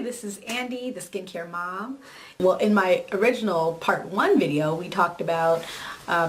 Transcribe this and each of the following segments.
this is Andy, the skincare mom. Well, in my original part 1 video, we talked about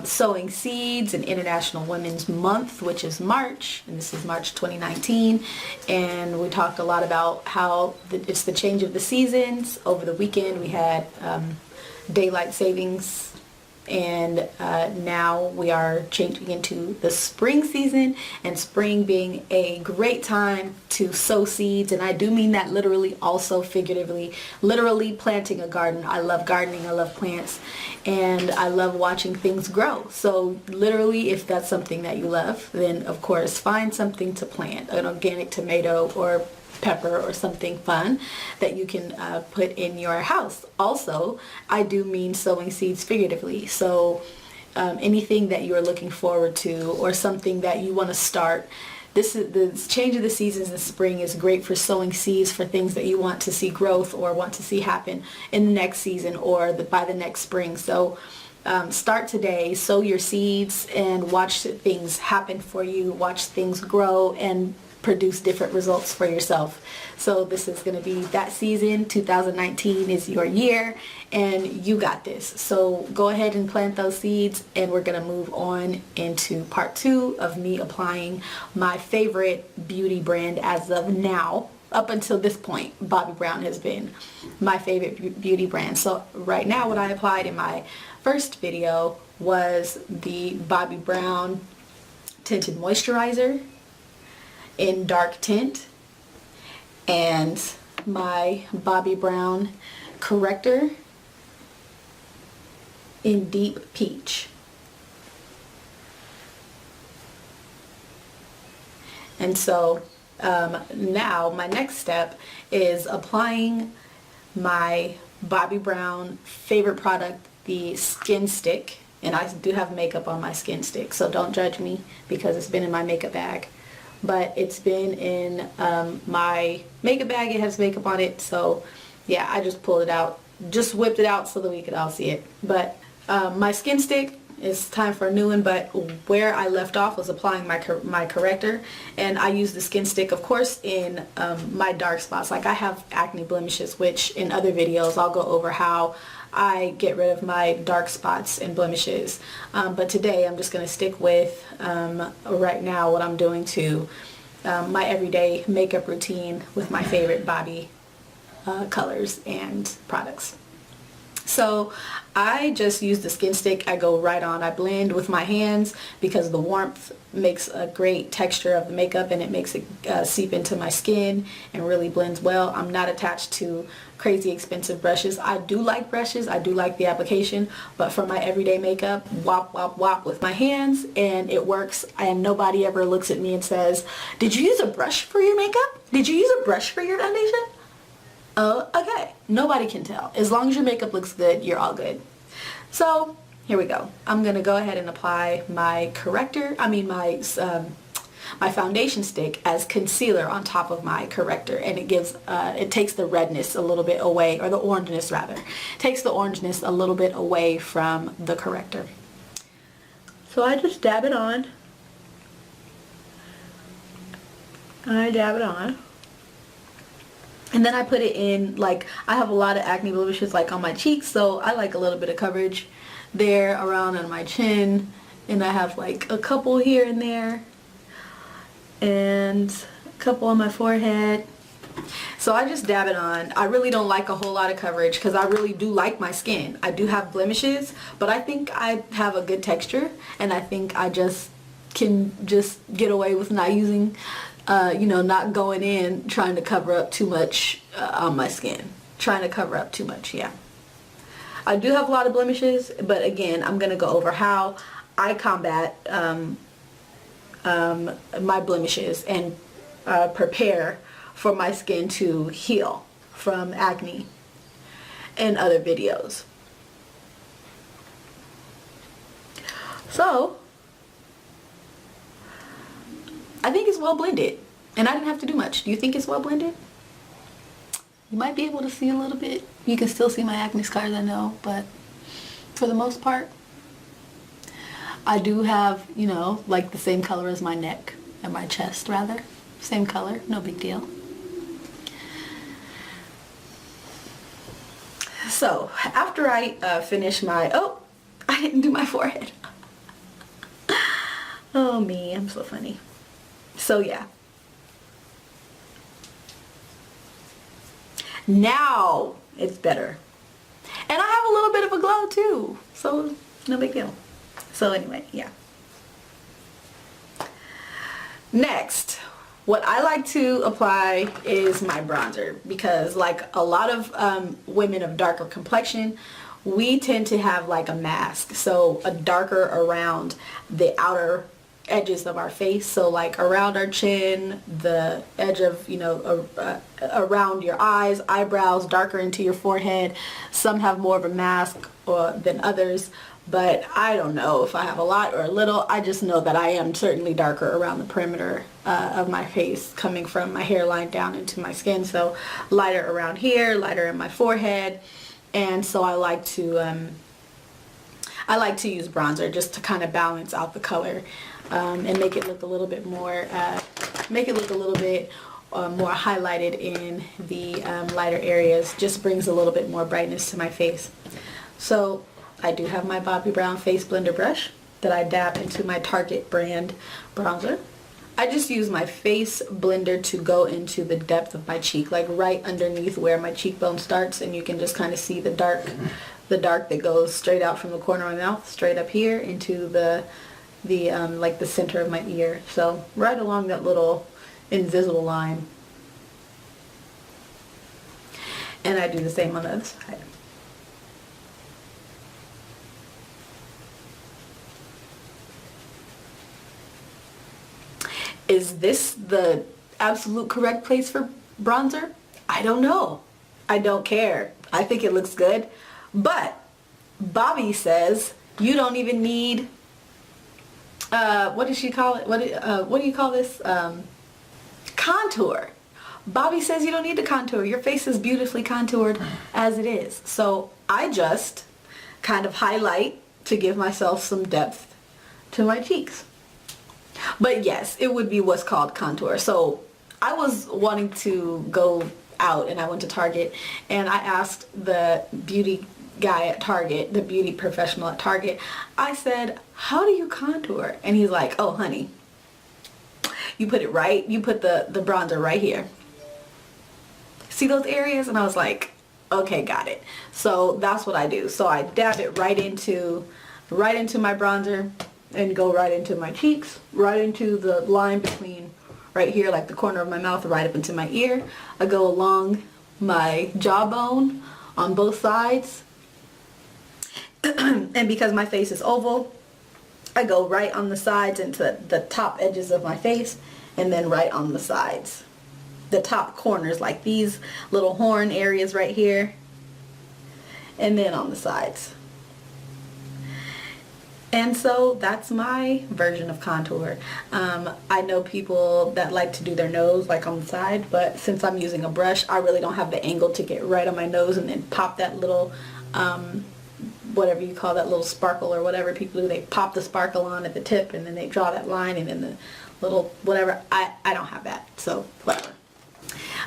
sowing seeds in International Women's Month, which is March, and this is March 2019. And we talked a lot about how it's the change of the seasons. Over the weekend, we had daylight savings, and now we are changing into the spring season, and spring being a great time to sow seeds. And I do mean that literally, also figuratively. Literally planting a garden. I love gardening, I love plants, and I love watching things grow. So literally, if that's something that you love, then of course find something to plant, an organic tomato or pepper or something fun that you can put in your house. Also, I do mean sowing seeds figuratively. So anything that you are looking forward to or something that you want to start. This is the change of the seasons in spring is great for sowing seeds for things that you want to see growth or want to see happen in the next season or by the next spring. So start today, sow your seeds, and watch things happen for you, watch things grow and produce different results for yourself. So this is going to be that season. 2019 is your year, and you got this. So go ahead and plant those seeds, and we're going to move on into part 2 of me applying my favorite beauty brand as of now. Up until this point, Bobbi Brown has been my favorite beauty brand. So right now, what I applied in my first video was the Bobbi Brown Tinted Moisturizer in dark tint, and my Bobbi Brown corrector in deep peach. And so now my next step is applying my Bobbi Brown favorite product, the Skin Stick. And I do have makeup on my Skin Stick, so don't judge me because it's been in my makeup bag. But it's been in my makeup bag. It has makeup on it, so yeah, I just pulled it out, just whipped it out so that we could all see it. But my Skin Stick, it's time for a new one, but where I left off was applying my corrector, and I use the Skin Stick, of course, in my dark spots. Like I have acne blemishes, which in other videos I'll go over how I get rid of my dark spots and blemishes. But today I'm just going to stick with, right now, what I'm doing to my everyday makeup routine with my favorite Bobbi colors and products. So I just use the Skin Stick. I go right on. I blend with my hands because the warmth makes a great texture of the makeup, and it makes it seep into my skin and really blends well. I'm not attached to crazy expensive brushes. I do like brushes. I do like the application, but for my everyday makeup, whop, whop, whop with my hands, and it works, and nobody ever looks at me and says, "Did you use a brush for your makeup? Did you use a brush for your foundation?" Oh, okay. Nobody can tell. As long as your makeup looks good, you're all good. So here we go. I'm gonna go ahead and apply my corrector. My foundation stick as concealer on top of my corrector, and it gives it takes the redness a little bit away, or the orangeness rather. Takes the orangeness a little bit away from the corrector. So I just dab it on. I dab it on. And then I put it in, like, I have a lot of acne blemishes like on my cheeks, so I like a little bit of coverage there around on my chin, and I have like a couple here and there, and a couple on my forehead. So I just dab it on. I really don't like a whole lot of coverage because I really do like my skin. I do have blemishes, but I think I have a good texture, and I think I just can just get away with not using not going in trying to cover up too much on my skin. Trying to cover up too much, yeah. I do have a lot of blemishes, but again, I'm going to go over how I combat my blemishes and prepare for my skin to heal from acne in other videos. So I think it's well blended, and I didn't have to do much. Do you think it's well blended? You might be able to see a little bit. You can still see my acne scars, I know, but for the most part, I do have, like the same color as my neck and my chest, rather. Same color, no big deal. So after I finish my, oh, I didn't do my forehead. Oh me, I'm so funny. So yeah. Now it's better. And I have a little bit of a glow too. So no big deal. So anyway, yeah. Next, what I like to apply is my bronzer, because like a lot of women of darker complexion, we tend to have like a mask, so a darker around the outer edges of our face, so like around our chin, the edge of, you know, around your eyes, eyebrows, darker into your forehead. Some have more of a mask than others, but I don't know if I have a lot or a little. I just know that I am certainly darker around the perimeter of my face, coming from my hairline down into my skin, so lighter around here, lighter in my forehead. And so I like to use bronzer just to kind of balance out the color and make it look a little bit more, more highlighted in the lighter areas. Just brings a little bit more brightness to my face. So I do have my Bobbi Brown face blender brush that I dab into my Target brand bronzer. I just use my face blender to go into the depth of my cheek, like right underneath where my cheekbone starts, and you can just kind of see the dark that goes straight out from the corner of my mouth, straight up here into the like the center of my ear. So right along that little invisible line. And I do the same on the other side. Is this the absolute correct place for bronzer? I don't know. I don't care. I think it looks good. But Bobbi says you don't even need, what does she call it? What do you call this? Contour. Bobbi says you don't need to contour. Your face is beautifully contoured as it is. So I just kind of highlight to give myself some depth to my cheeks. But yes, it would be what's called contour. So I was wanting to go out and I went to Target and I asked the beauty guy at Target, the beauty professional at Target, I said, how do you contour? And he's like, oh honey, you put the bronzer right here. See those areas? And I was like, okay, got it. So that's what I do. So I dab it right into my bronzer and go right into my cheeks, right into the line between right here, like the corner of my mouth, right up into my ear. I go along my jawbone on both sides. And because my face is oval, I go right on the sides into the top edges of my face, and then right on the sides. The top corners, like these little horn areas right here, and then on the sides. And so that's my version of contour. I know people that like to do their nose like on the side, but since I'm using a brush, I really don't have the angle to get right on my nose and then pop that little, whatever you call that little sparkle or whatever people do. They pop the sparkle on at the tip and then they draw that line and then the little whatever. I don't have that, so whatever.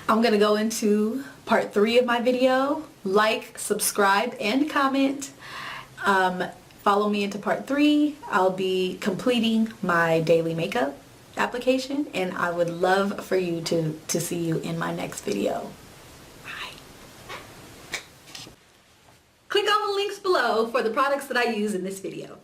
I'm gonna go into part 3 of my video. Like, subscribe, and comment. Follow me into part 3. I'll be completing my daily makeup application, and I would love for you to see you in my next video. Bye. Click on the links below for the products that I use in this video.